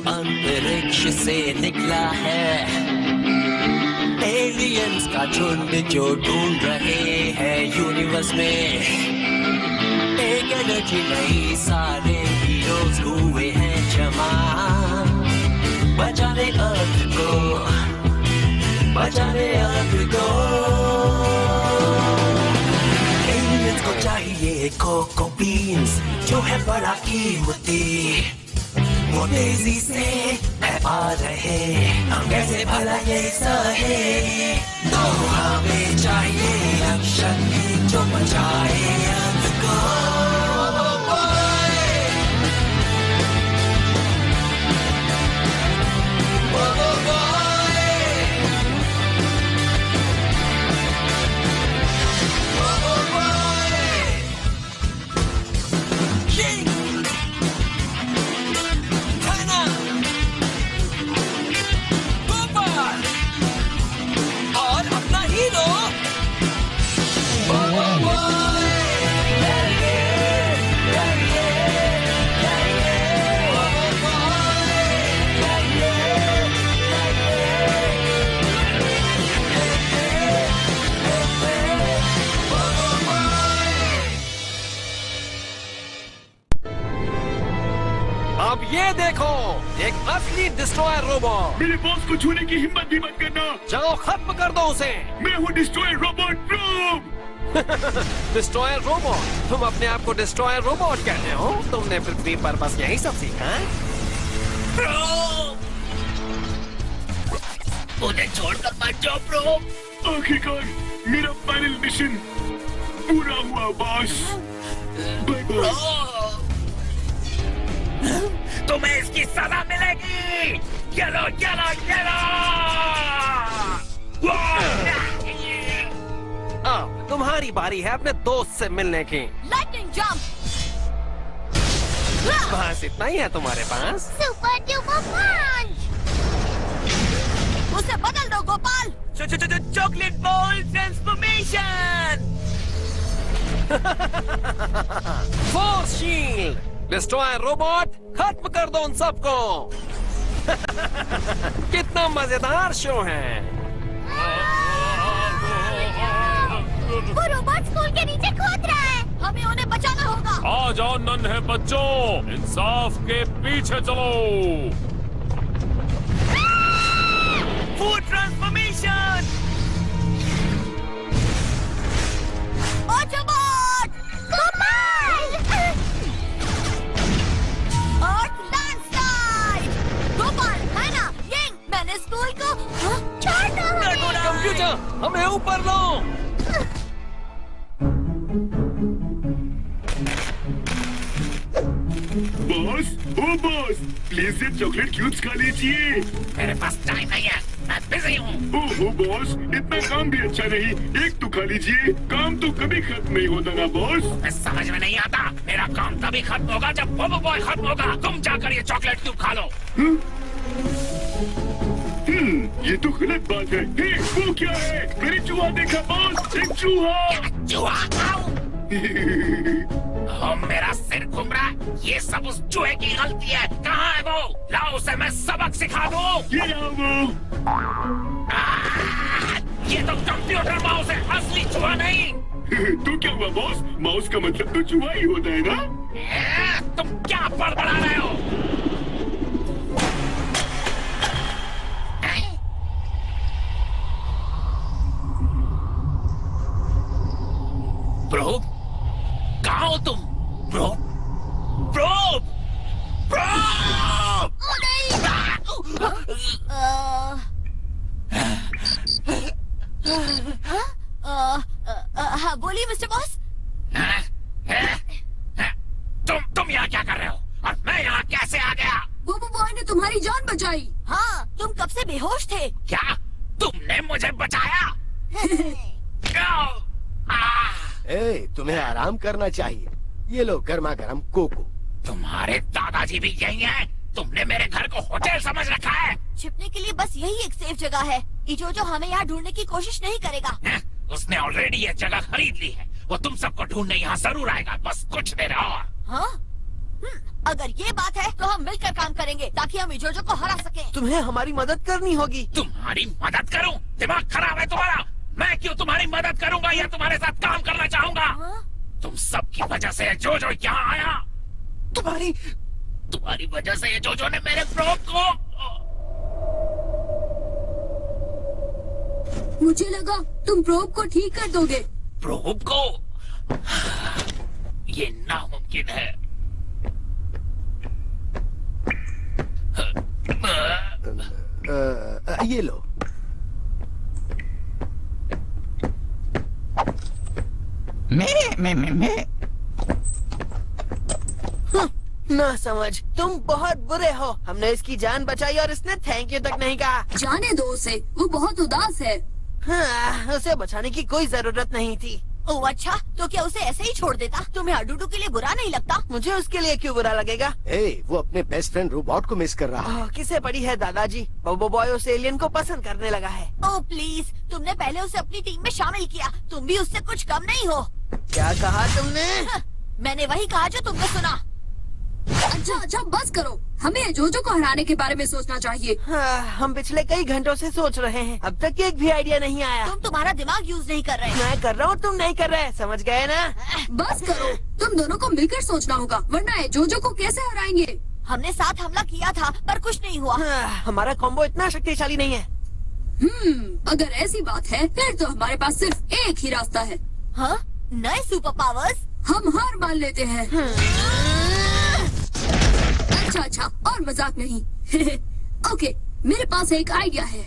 अंतरिक्ष से निकला है एलियंस का झुंड जो ढूंढ रहे हैं यूनिवर्स में एक एनर्जी नई। सारे हीरोज हुए हैं जमा बचाने अर्थ को, बचाने अर्थ को। एलियंस को चाहिए कोको बीन्स जो है बड़ा कीमती, वो तेजी से है आ रहे, हम कैसे भला ये सहे। तो हमें चाहिए शक्ति जो बचाए अर्थ को। अब ये देखो, एक असली डिस्ट्रॉयर रोबोट। मेरे बॉस को छूने की हिम्मत भी मत करना। जाओ खत्म कर दो उसे। मैं हूँ destroyer robot prove. Destroyer robot? तुम अपने आप को डिस्ट्रॉयर रोबोट कहते हो? तुमने पृथ्वी पर बस यही सब सीखा है? मुझे छोड़कर मत जाओ प्रूव। आखिरकार मेरा फाइनल मिशन पूरा हुआ बॉस। Bye bye. तुम्हें इसकी सजा मिलेगी। चलो चलो चलो। अब तुम्हारी बारी है अपने दोस्त से मिलने की। Lightning jump. बस इतना ही है तुम्हारे पास? सुपर डुपर पंच। उसे बदल दो Gopal. Chocolate ball transformation. Force shield. Destroyer robot, खत्म कर दो उन सबको। कितना मजेदार शो है। वो रोबोट स्कूल के नीचे खोद रहा है, हमें उन्हें बचाना होगा। आ जाओ नन्हे बच्चों, इंसाफ के पीछे चलो। Food transformation. Autobot Gopal. Earth landslide. Gopal है ना ये? मैंने स्कूल को छोड़ना है। कंप्यूटर, हमें ऊपर लो। बॉस, ओ बॉस, प्लीज ये चॉकलेट क्यूब्स खा लीजिए। मेरे पास टाइम नहीं है, मैं बिजी हूँ। ओहो बॉस, इतना काम भी अच्छा नहीं। एक तो खा लीजिए, काम तो कभी खत्म नहीं होता ना बॉस। मैं समझ में नहीं आता। मेरा काम तभी खत्म होगा जब बोबो बॉय खत्म होगा। तुम जाकर ये चॉकलेट क्यूब खा लो। ये तो गलत बात है। हे, वो क्या है? मैंने चूहा देखा बॉस, एक चूहा। चूहा खाओ। मेरा सिर घूम रहा है। ये सब उस चूहे की गलती है। कहाँ है वो? लाओ उसे मैं सबक सिखा दूँ। ये रहा वो। ये तो कंप्यूटर माउस है, असली चूहा नहीं। तो क्या हुआ बॉस? माउस का मतलब तो चूहा ही होता है ना? तुम क्या बड़बड़ा रहे हो? प्रोब, कहाँ हो तुम? Probe, probe, probe! हाँ बोलिए मिस्टर बॉस। तुम यहाँ क्या कर रहे हो? और मैं यहाँ कैसे आ गया? बोबो बॉय ने तुम्हारी जान बचाई। हाँ, तुम कब से बेहोश थे। क्या तुमने मुझे बचाया? तुम्हें आराम करना चाहिए। ये लो गर्मा गर्म कोको। तुम्हारे दादाजी भी यही हैं? तुमने मेरे घर को होटल समझ रखा है? छिपने के लिए बस यही एक सेफ जगह है। इजोजो हमें यहाँ ढूंढने की कोशिश नहीं करेगा। उसने ऑलरेडी ये जगह खरीद ली है। वो तुम सबको ढूंढने यहाँ जरूर आएगा, बस कुछ देर और। हाँ? अगर ये बात है तो हम मिलकर काम करेंगे ताकि हम हम जोजो को हरा सके। तुम्हें हमारी मदद करनी होगी। तुम्हारी मदद करूं? दिमाग खराब है तुम्हारा? मैं क्यों तुम्हारी मदद करूंगा या तुम्हारे साथ काम करना चाहूंगा? तुम सबकी वजह से जोजो यहाँ आया। तुम्हारी वजह से ये जोजो ने मेरे प्रोब को। मुझे लगा तुम प्रोब को ठीक कर दोगे। प्रोब को? ये नामुमकिन है। ये लो। मैं ना समझ, तुम बहुत बुरे हो। हमने इसकी जान बचाई और इसने थैंक यू तक नहीं कहा। जाने दो उसे, वो बहुत उदास है। हाँ, उसे बचाने की कोई जरूरत नहीं थी। ओह अच्छा, तो क्या उसे ऐसे ही छोड़ देता? तुम्हें अडूडू के लिए बुरा नहीं लगता? मुझे उसके लिए क्यों बुरा लगेगा? वो अपने बेस्ट फ्रेंड रोबोट को मिस कर रहा है। किसे पड़ी है दादाजी? बोबो बॉय उस एलियन को पसंद करने लगा है। ओह प्लीज, तुमने पहले उसे अपनी टीम में शामिल किया। तुम भी उससे कुछ कम नहीं हो। क्या कहा तुमने? मैंने वही कहा जो तुमने सुना। अच्छा बस करो, हमें जोजो को हराने के बारे में सोचना चाहिए। हम पिछले कई घंटों से सोच रहे हैं, अब तक एक भी आइडिया नहीं आया। तुम तुम्हारा दिमाग यूज नहीं कर रहे। मैं कर रहा हूँ, तुम नहीं कर रहे, समझ गए ना? बस करो, तुम दोनों को मिलकर सोचना होगा, वरना ये जोजो को कैसे हराएंगे? हमने साथ हमला किया था पर कुछ नहीं हुआ। हमारा कॉम्बो इतना शक्तिशाली नहीं है। अगर ऐसी बात है फिर तो हमारे पास सिर्फ एक ही रास्ता है। हाँ? नए सुपर पावर्स? हम हार मान लेते हैं। अच्छा और मजाक नहीं। ओके, मेरे पास एक आइडिया है।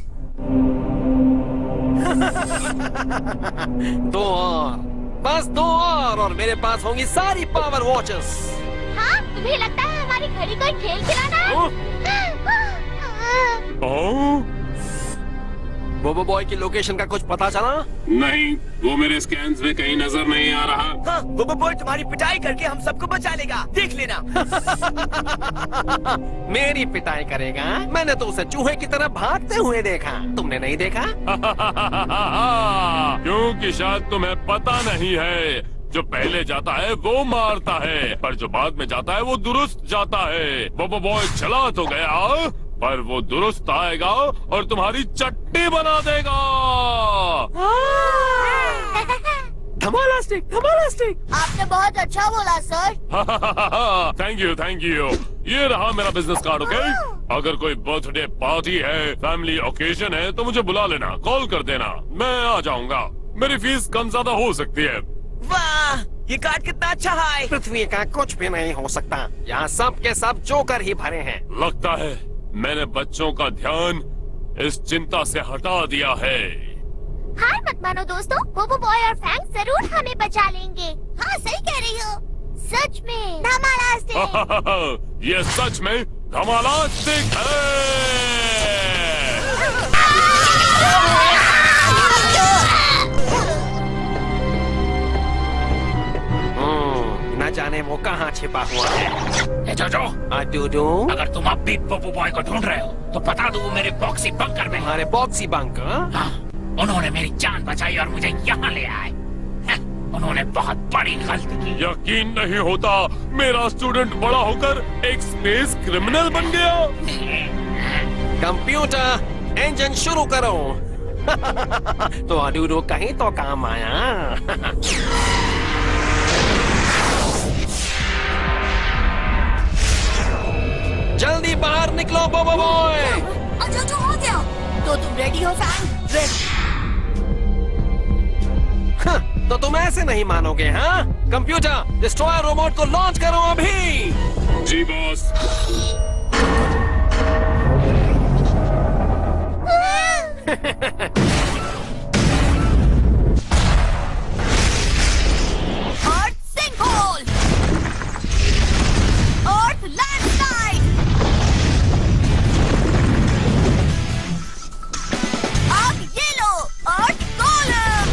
2 और, बस 2 और मेरे पास होंगी सारी पावर वॉचेस। हाँ, तुम्हें लगता है हमारी घड़ी कोई खेल खिलाना है? बोबो बॉय की लोकेशन का कुछ पता चला? नहीं, वो मेरे स्कैन्स में कहीं नजर नहीं आ रहा। हाँ, बोबो बॉय तुम्हारी पिटाई करके हम सबको बचा लेगा, देख लेना। मेरी पिटाई करेगा? मैंने तो उसे चूहे की तरह भागते हुए देखा, तुमने नहीं देखा? क्योंकि शायद तुम्हें पता नहीं है, जो पहले जाता है वो मारता है, पर जो बाद में जाता है वो दुरुस्त जाता है। बोबो बॉय चला तो गया, पर वो दुरुस्त आएगा और तुम्हारी चट्टी बना देगा। धमालास्टिक, धमालास्टिक। आपने बहुत अच्छा बोला सर। Thank you. ये रहा मेरा बिजनेस कार्ड, ओके? अगर कोई बर्थडे पार्टी है, फैमिली ओकेजन है, तो मुझे बुला लेना, कॉल कर देना, मैं आ जाऊंगा। मेरी फीस कम ज्यादा हो सकती है। वाह, ये कार्ड कितना अच्छा है। पृथ्वी का कुछ भी नहीं हो सकता, यहाँ सब के सब जोकर ही भरे हैं। लगता है मैंने बच्चों का ध्यान इस चिंता से हटा दिया है। हार मत मानो दोस्तों, बोबो बॉय और फ्रैंक जरूर हमें बचा लेंगे। हाँ सही कह रही हो, सच में धमालास्टिक। ये सच में धमालास्टिक है। न जाने वो कहाँ छिपा हुआ है। जोजो, डूडू, अगर तुम अब भी बोबो बॉय को ढूंढ रहे हो तो बता दो, वो मेरे बॉक्सी बंकर में। हमारे बॉक्सी बंकर? हाँ, उन्होंने मेरी जान बचाई और मुझे यहाँ ले आए। उन्होंने बहुत बड़ी गलती की। यकीन नहीं होता, मेरा स्टूडेंट बड़ा होकर एक स्पेस क्रिमिनल बन गया। कंप्यूटर इंजन शुरू करो। तो अडूडू कहीं तो काम आया। जल्दी बाहर निकलो बोबो बॉय। अच्छा जो हो गया, तो तुम रेडी हो फ्रैंक? तो तुम ऐसे नहीं मानोगे, हाँ? कंप्यूटर डिस्ट्रॉयर रोबोट को लॉन्च करो अभी। जी बॉस। अर्थ सिंकहोल, अर्थ लैंडस्लाइड, अब ये लो अर्थ गोलम।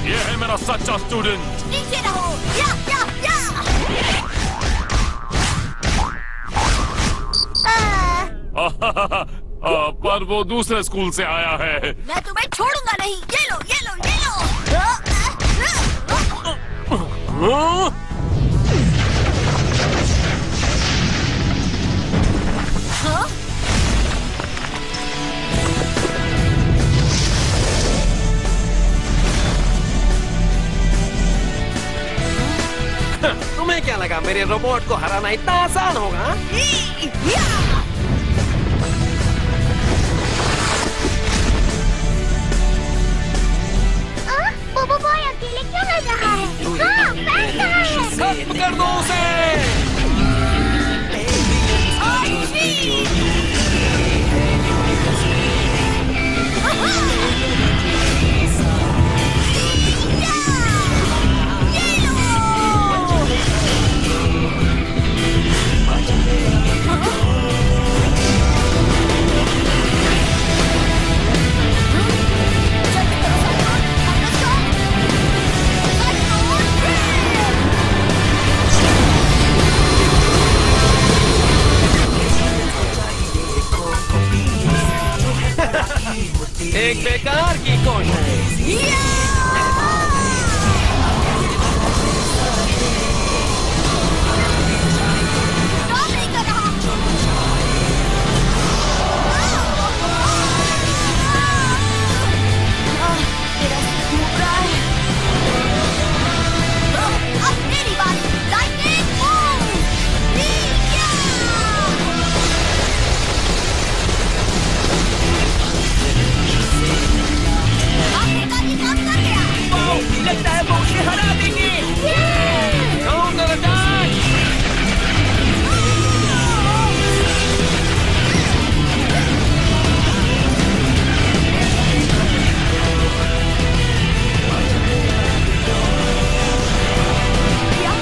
ये है मेरा सच्चा स्टूडेंट। नीचे रहो, या। पर वो दूसरे स्कूल से आया है। मैं तुम्हें छोड़ूंगा नहीं। ये लो, ये लो, ये लो। हाँ? तुम्हें क्या लगा मेरे रोबोट को हराना इतना आसान होगा? बोबो बॉय अकेले क्यों लड़ रहा है? हाँ, फैन कहाँ है? खत्म कर दो उसे। एक बेकार की कोशिश। लगता है वो उसे हरा देंगे। Counter attack. क्या?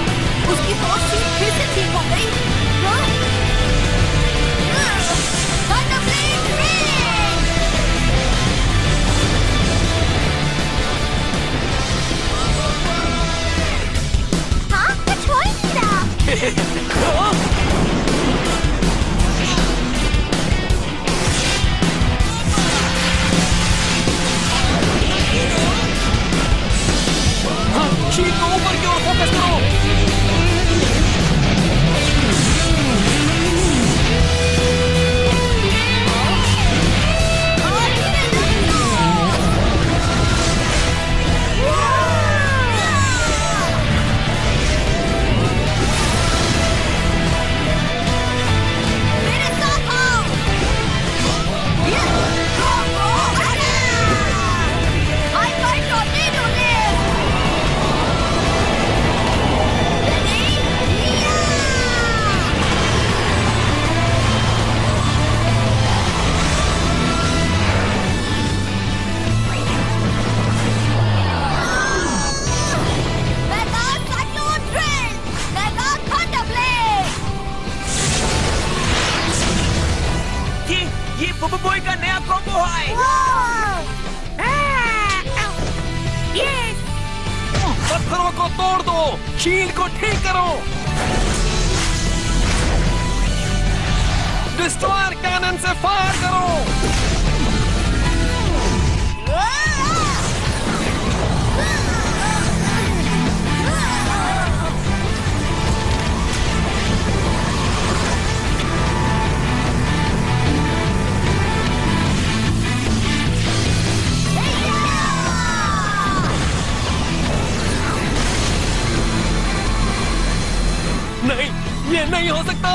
उसकी फोर्स शील्ड फिर से ठीक हो गई? हाँ? Thunder Blade Rain! हाँ, कुछ हो ही नहीं रहा। शीट को ऊपर की ओर फोकस करो। मेरे साथ आओ। I fight tornado this. Ready? Mega Cyclone Drill! Mega Thunder Blade! ये बोबो बॉय का नया कॉम्बो है। पत्थरों को तोड़ दो, शील्ड को ठीक करो। डिस्ट्रॉयर कैनन से फायर करो। नहीं, ये नहीं हो सकता।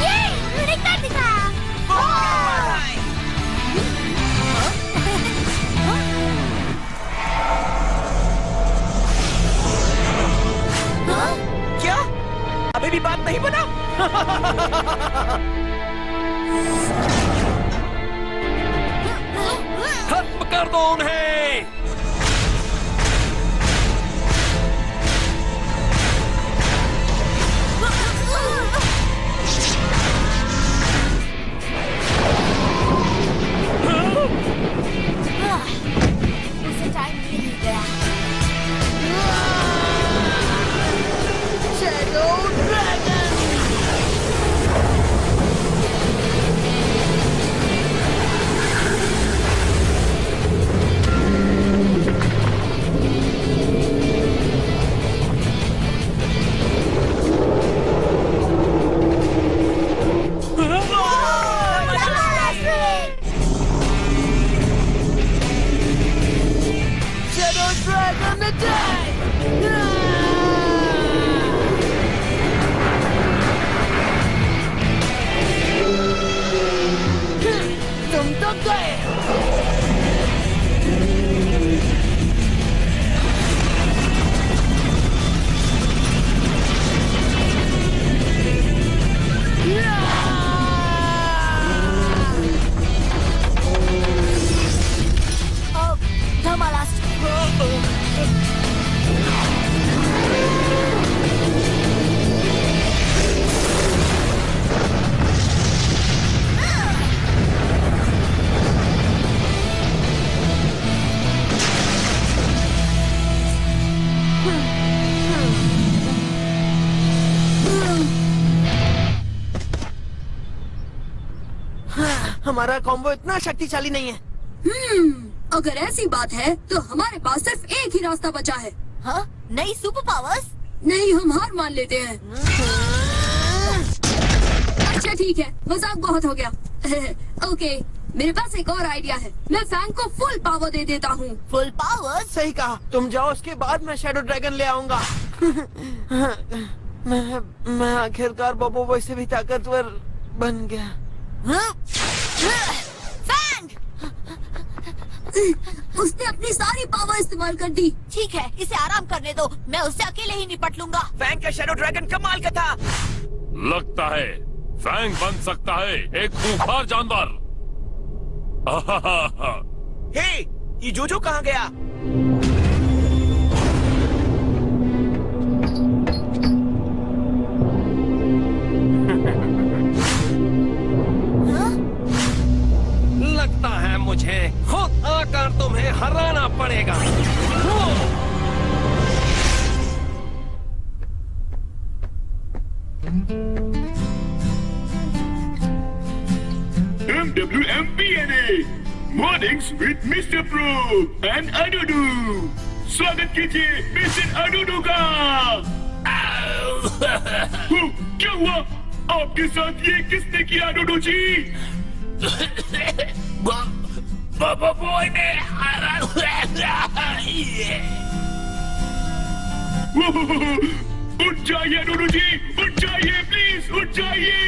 ये मैंने कर दिखाया। क्या? अभी भी बात नहीं बना? खत्म कर दो उन्हें। हमारा कॉम्बो इतना शक्तिशाली नहीं है। अगर ऐसी बात है तो हमारे पास सिर्फ एक ही रास्ता बचा है। हाँ? नई सुपर पावर्स? नहीं, हम हार मान लेते हैं। अच्छा ठीक है, मजाक बहुत हो गया। ओके, मेरे पास एक और आइडिया है। मैं फैंग को फुल पावर दे देता हूँ। Full power? सही कहा, तुम जाओ, उसके बाद मैं शैडो ड्रैगन ले आऊंगा। मैं आखिरकार बॉबो बॉय से भी ताकतवर बन गया। फैंग! उसने अपनी सारी पावर इस्तेमाल कर दी। ठीक है, इसे आराम करने दो, मैं उससे अकेले ही निपट लूंगा। फैंग का शैडो ड्रैगन कमाल का था। लगता है फैंग बन सकता है एक खूंखार जानवर। हे, ये जोजो कहाँ गया? लगता है मुझे खुद आकर तुम्हें हराना पड़ेगा। MWMPNA Mornings with Mr. Pro and Adudu। स्वागत कीजिए मिस्टर अडुडू का। क्या हुआ आपके साथ? ये किसने किया अडुडू जी? बॉबो बॉय ने उठ जाइए अडुडू जी, उठ जाइए प्लीज, उठ जाइए।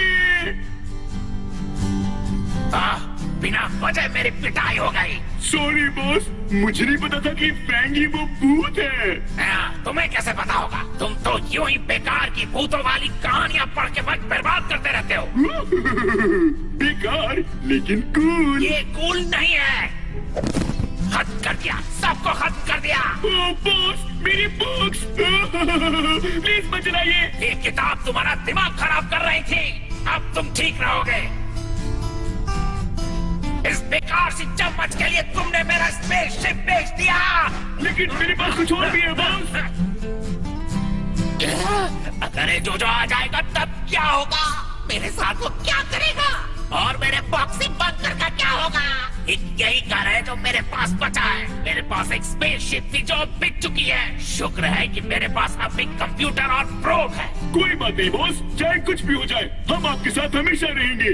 बिना वजह मेरी पिटाई हो गई। सॉरी बॉस, मुझे नहीं पता था कि फैंग ही वो भूत है। तुम्हें कैसे पता होगा? तुम तो यूं ही बेकार की भूतों वाली कहानियां पढ़ के वक्त बर्बाद करते रहते हो। बेकार लेकिन कूल। ये कूल नहीं है। खत्म कर दिया, सबको खत्म कर दिया। बॉस, मेरी बुक्स प्लीज मत चलाइए। ये किताब तुम्हारा दिमाग खराब कर रही थी, अब तुम ठीक रहोगे। इस बेकार सी चम्मच के लिए तुमने मेरा स्पेसशिप बेच दिया। लेकिन मेरे पास कुछ और भी है बॉस। अगर ये जोजो आ जाएगा तब क्या होगा? मेरे साथ वो क्या करेगा? और मेरे बॉक्सिंग बंकर का क्या होगा? यही घर है जो मेरे पास बचा है। मेरे पास एक स्पेसशिप थी जो बिक चुकी है। शुक्र है कि मेरे पास अब एक कंप्यूटर और प्रोब है। कोई बात नहीं बॉस, चाहे कुछ भी हो जाए हम आपके साथ हमेशा रहेंगे।